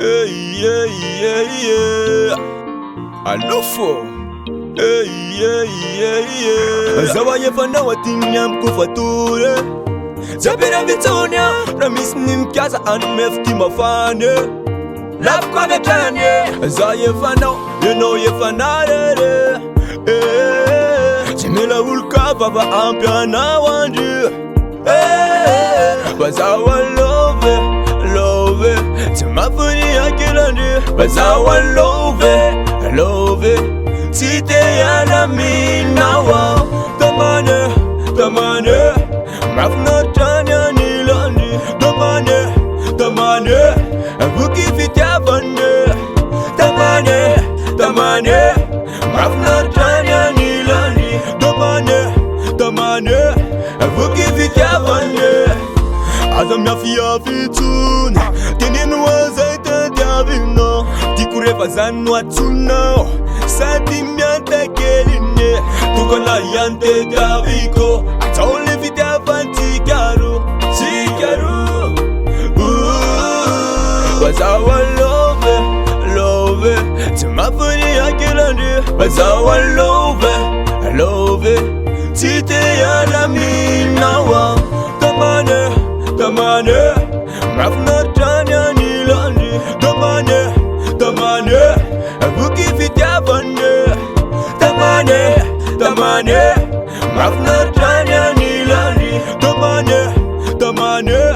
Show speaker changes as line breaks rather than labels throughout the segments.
Hey, yeah, yeah, yeah. Alofo. Hey, yeah, yeah, yeah. Zawaye fana watinya mkufature. Zabira vitonia. Ramisni mkaza anmefti mafane. Love kwa vetanye. Zaye fana. You know ye fana rere. Jimela ulka baba ampia na wanji. Bazawa love it. Timafuni akilandi bazawa love it. Site yana minawa Tamane Mafna tanya nilandi Tamane Vuki fitya vande Tamane Mafna tanya nilandi Tamane Vuki fitya vande Azam ya fiya fitun Tenenu wazaita diabino Tikure fazanu atuna Sati mianta keline Tukona yante diabiko Ataole vite avanti karu Sikaru Bazawa love Timafuni akilandi Bazawa love Tite ya la minawa Tamane Mafna tanya nilandi Tamane Vuki fitya vande Tamane Mafna tanya nilandi Tamane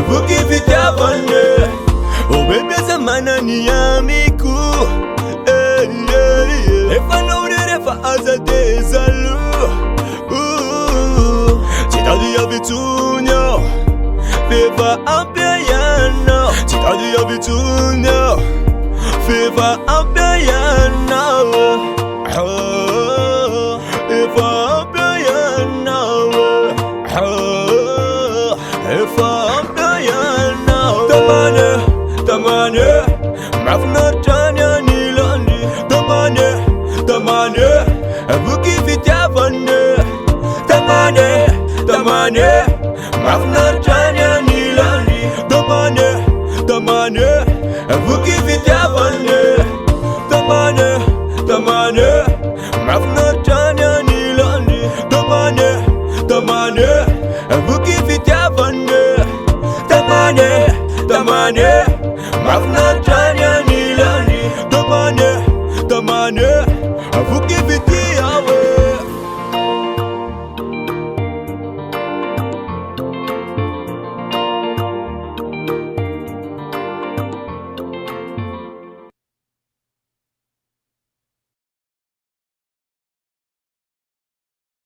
Vuki fitya vande Oh baby zamana niyamiku Efa naurere fa azade zalu Chitadi ya vitunya Fever ambiana Chitadi ya vitunya Fever ambiana Fever ambiana Fever ambiana Tamane Mafna tanya nilandi Tamane Vuki fitya vande Tamane Mafna tanya nilandi Tamane Vuki fitya vande Tamane Mafna tanya nilandi Tamane Vuki fitya vande Tamane Mafna tanya